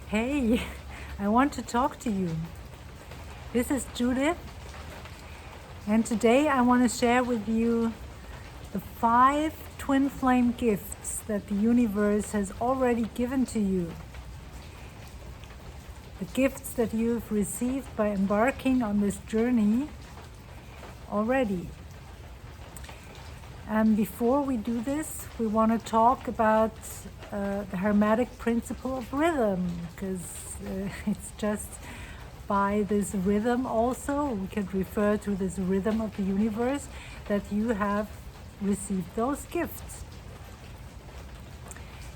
Hey, I want to talk to you. This is Judith, and today I want to share with you the 5 twin flame gifts that the universe has already given to you. The gifts that you've received by embarking on this journey already. And before we do this, we want to talk about the Hermetic principle of rhythm, because it's just by this rhythm also, we can refer to this rhythm of the universe, that you have received those gifts.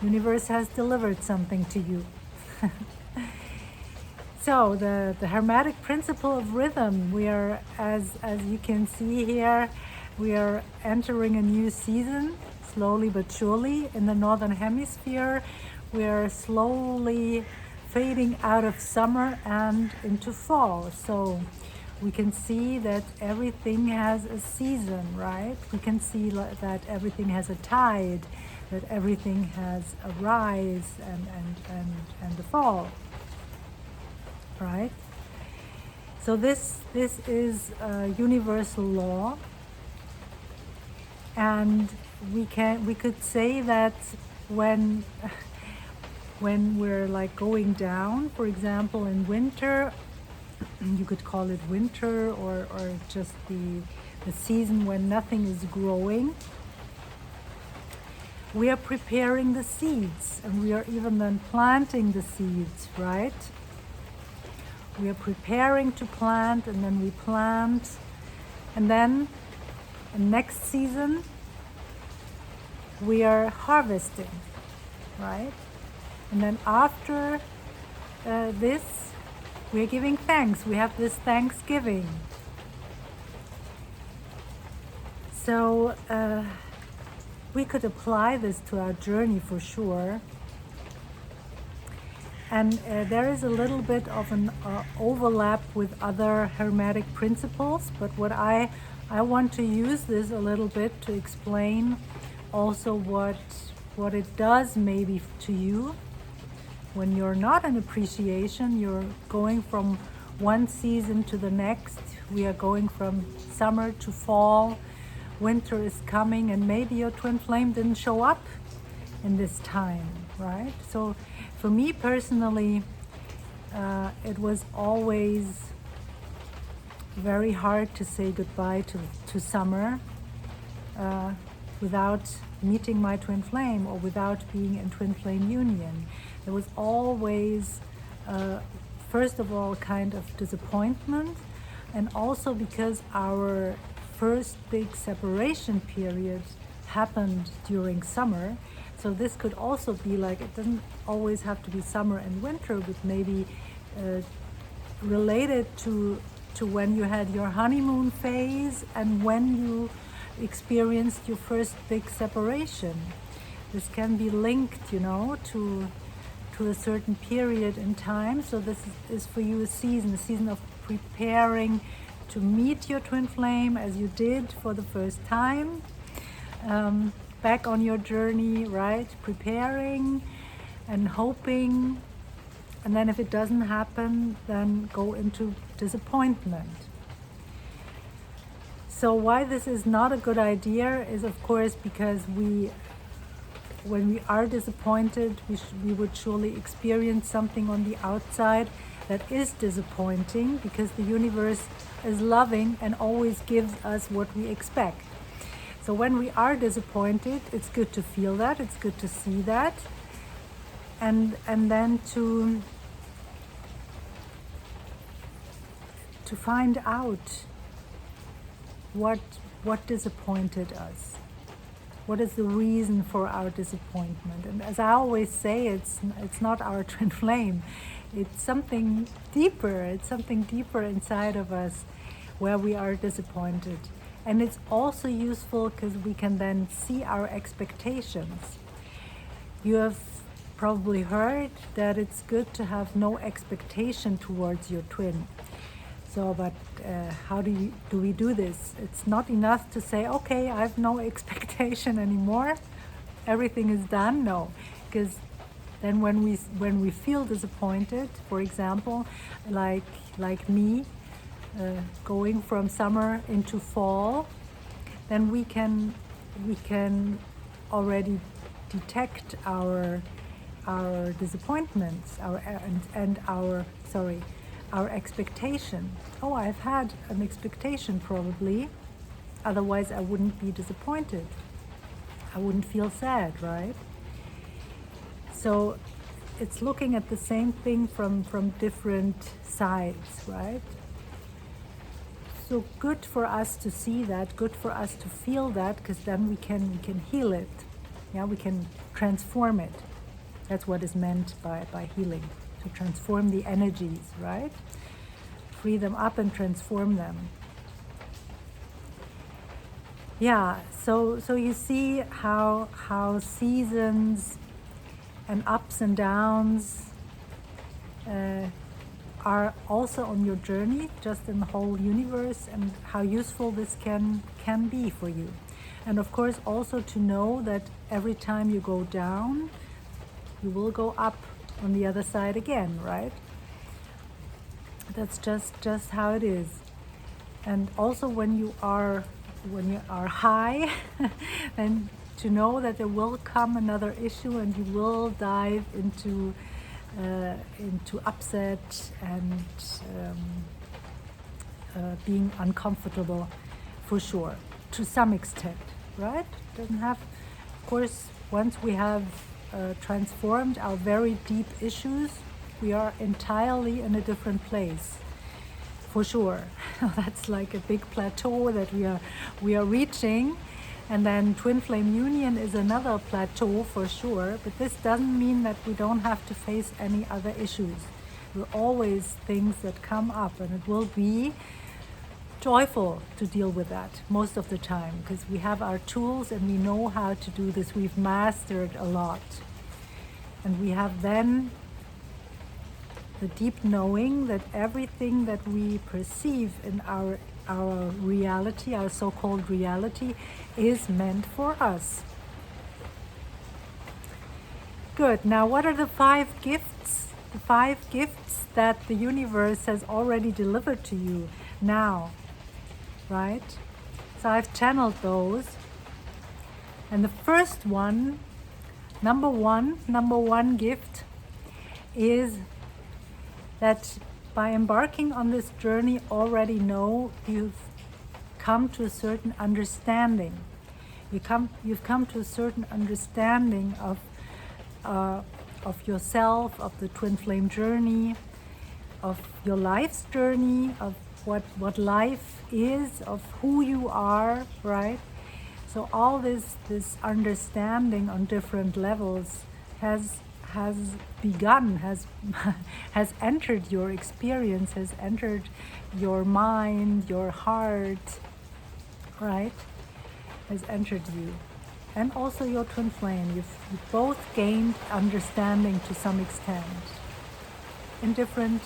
Universe has delivered something to you. So the Hermetic principle of rhythm, we are, as you can see here, we are entering a new season, slowly but surely. In the Northern Hemisphere, we are slowly fading out of summer and into fall. So we can see that everything has a season, right? We can see that everything has a tide, that everything has a rise and a fall, right? So this is a universal law. And we could say that when we're like going down, for example, in winter, you could call it winter or just the season when nothing is growing, we are preparing the seeds, and we are even then planting the seeds, right? We are preparing to plant, and then we plant, and then next season we are harvesting, right? And then after this, we are giving thanks. We have this Thanksgiving. So we could apply this to our journey for sure. And there is a little bit of an overlap with other Hermetic principles, but what I want to use this a little bit to explain also what it does maybe to you when you're not in appreciation. You're going from one season to the next. We are going from summer to fall. Winter is coming, and maybe your twin flame didn't show up in this time, right? So for me personally, it was always very hard to say goodbye to summer without meeting my twin flame or without being in twin flame union. There was always, first of all, kind of disappointment, and also because our first big separation period happened during summer. So this could also be like, it doesn't always have to be summer and winter, but maybe related to when you had your honeymoon phase and when you experienced your first big separation. This can be linked, to a certain period in time. So this is for you a season of preparing to meet your twin flame as you did for the first time, back on your journey, right? Preparing and hoping. And then if it doesn't happen, then go into disappointment. So why this is not a good idea is, of course, because when we are disappointed, we would surely experience something on the outside that is disappointing, because the universe is loving and always gives us what we expect. So when we are disappointed, it's good to feel that, it's good to see that, and then to find out what disappointed us. What is the reason for our disappointment? And as I always say, it's not our twin flame. It's something deeper. It's something deeper inside of us where we are disappointed. And it's also useful because we can then see our expectations. You have probably heard that it's good to have no expectation towards your twin. So, but how do we do this? It's not enough to say, okay, I have no expectation anymore. Everything is done. No, because Then when we feel disappointed, for example, like me, going from summer into fall, then we can already detect our disappointments, our expectation. Oh, I've had an expectation probably, otherwise I wouldn't be disappointed. I wouldn't feel sad, right? So it's looking at the same thing from different sides, right? So good for us to see that, good for us to feel that, because then we can heal it. Yeah, we can transform it. That's what is meant by healing, to transform the energies, right? Free them up and transform them. Yeah, so you see how seasons and ups and downs are also on your journey, just in the whole universe, and how useful this can be for you. And of course also to know that every time you go down, you will go up on the other side again, right? That's just how it is. And also when you are high, then to know that there will come another issue and you will dive into upset and being uncomfortable, for sure, to some extent, right? Doesn't have, of course, once we have transformed our very deep issues, we are entirely in a different place, for sure. That's like a big plateau that we are reaching, and then twin flame union is another plateau for sure. But this doesn't mean that we don't have to face any other issues. There are always things that come up, and it will be joyful to deal with that most of the time, because we have our tools and we know how to do this. We've mastered a lot, and we have then the deep knowing that everything that we perceive in our reality, our so-called reality, is meant for us. Good. Now, what are the 5 gifts? The 5 gifts that the universe has already delivered to you now, right? So I've channeled those. And the first one, number one gift is that by embarking on this journey, already know you've come to a certain understanding. You've come to a certain understanding of yourself, of the twin flame journey, of your life's journey, of what life is, of who you are, right? So all this understanding on different levels has begun, has entered your experience, has entered your mind, your heart, right? Has entered you. And also your twin flame. You've both gained understanding to some extent, in different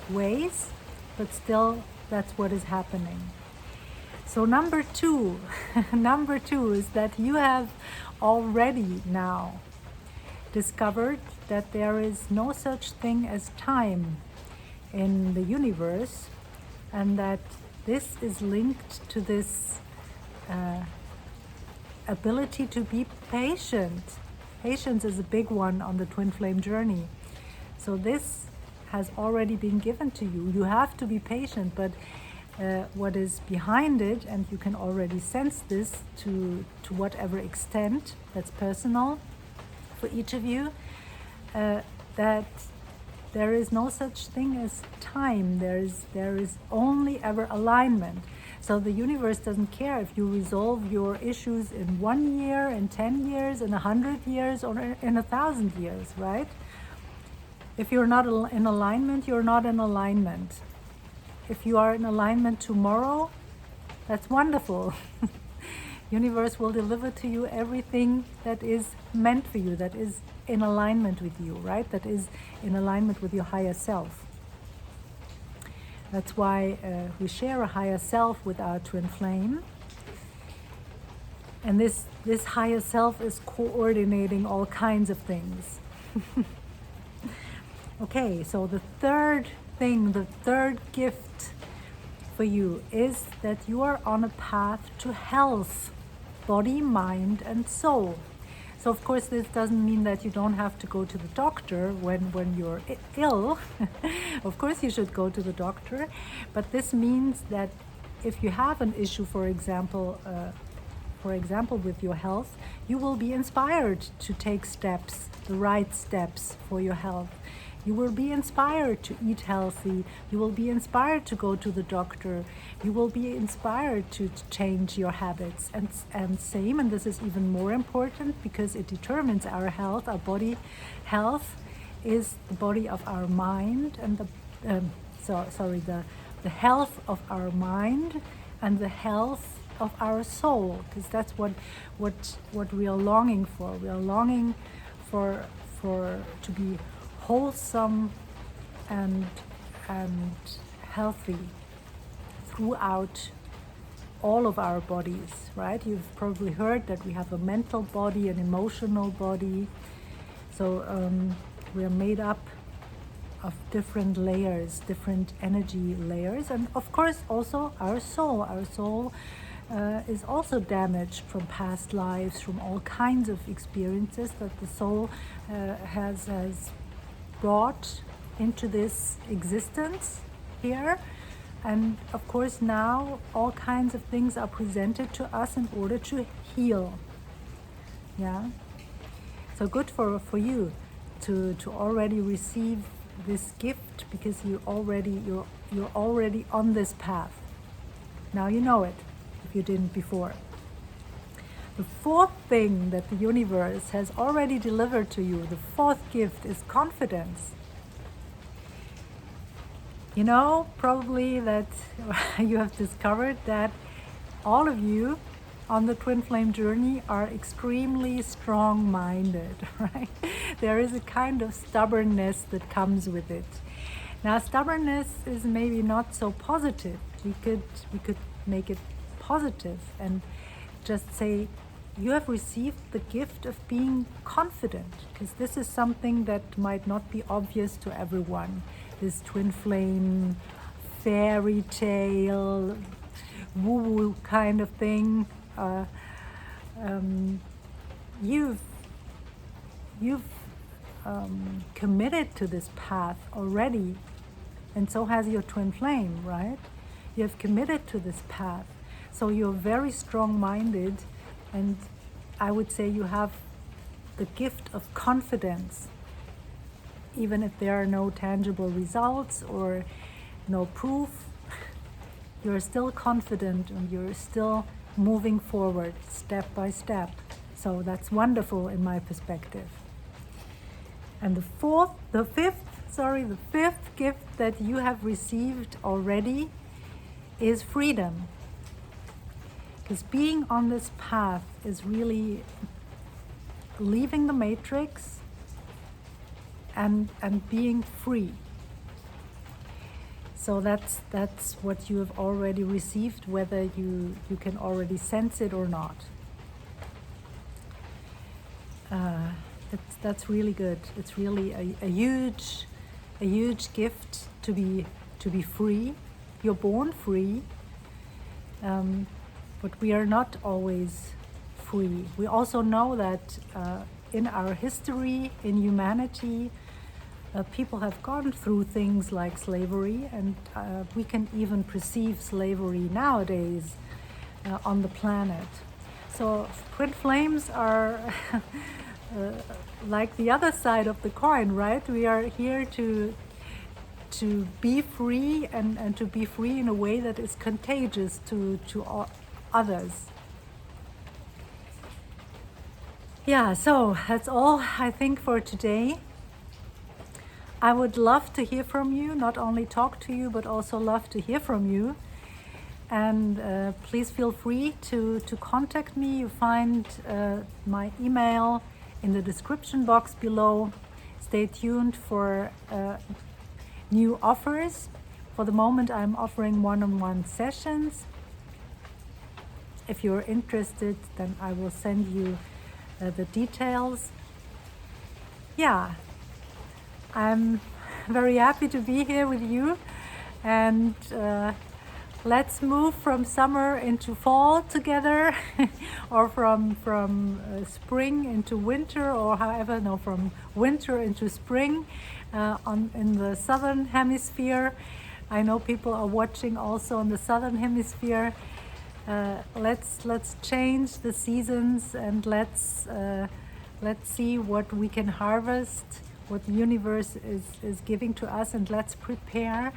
ways, but still that's what is happening. So number 2 is that you have already now discovered that there is no such thing as time in the universe, and that this is linked to this ability to be patient. Patience is a big one on the twin flame journey. So this has already been given to you. You have to be patient, but what is behind it, and you can already sense this to whatever extent, that's personal for each of you, that there is no such thing as time. There is only ever alignment. So the universe doesn't care if you resolve your issues in 1 year, in 10 years, in 100 years, or in 1,000 years, right? If you're not in alignment, you're not in alignment. If you are in alignment tomorrow, that's wonderful. Universe will deliver to you everything that is meant for you, that is in alignment with you, right? That is in alignment with your higher self. That's why we share a higher self with our twin flame. And this higher self is coordinating all kinds of things. Okay, so the third thing, the third gift for you is that you are on a path to health, body, mind, and soul. So of course this doesn't mean that you don't have to go to the doctor when you're ill. Of course you should go to the doctor, but this means that if you have an issue, for example with your health, you will be inspired to take steps, the right steps for your health. You will be inspired to eat healthy. You will be inspired to go to the doctor. You will be inspired to change your habits. And same, and this is even more important because it determines our health. Our body health is the body of our mind and the health of our mind and the health of our soul, because that's what we are longing for. We are longing for to be wholesome and healthy throughout all of our bodies, right? You've probably heard that we have a mental body, an emotional body. So we are made up of different layers, different energy layers, and of course also our soul. Our soul is also damaged from past lives, from all kinds of experiences that the soul has brought into this existence here. And of course now all kinds of things are presented to us in order to heal. Yeah. So good for you to already receive this gift, because you're already on this path. Now you know it, if you didn't before. The fourth thing that the universe has already delivered to you, the fourth gift, is confidence. You know, probably that you have discovered that all of you on the twin flame journey are extremely strong-minded, right? There is a kind of stubbornness that comes with it. Now, stubbornness is maybe not so positive. We could make it positive and just say, you have received the gift of being confident, because this is something that might not be obvious to everyone. This twin flame fairy tale, woo-woo kind of thing. You've committed to this path already, and so has your twin flame, right? You have committed to this path, so you're very strong-minded, and I would say you have the gift of confidence. Even if there are no tangible results or no proof, you're still confident and you're still moving forward step by step. So that's wonderful in my perspective. And the fifth gift that you have received already is freedom. Because being on this path is really leaving the matrix and being free. So that's what you have already received, whether you can already sense it or not. That's really good. It's really a huge gift to be free. You're born free, but we are not always free. We also know that in our history, in humanity, people have gone through things like slavery, and we can even perceive slavery nowadays on the planet. So twin flames are like the other side of the coin, right? We are here to be free and to be free in a way that is contagious to others. Yeah, so that's all I think for today. I would love to hear from you, not only talk to you, but also love to hear from you. And please feel free to contact me. You find my email in the description box below. Stay tuned for new offers. For the moment, I'm offering one-on-one sessions. if you're interested, then I will send you the details. Yeah, I'm very happy to be here with you, and let's move from summer into fall together, or from spring into winter, or however, no, from winter into spring in the southern hemisphere. I know people are watching also in the southern hemisphere. Let's change the seasons, and let's see what we can harvest, what the universe is giving to us, and let's prepare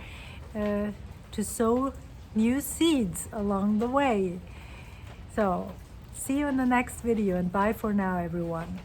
to sow new seeds along the way. So see you in the next video, and bye for now, everyone.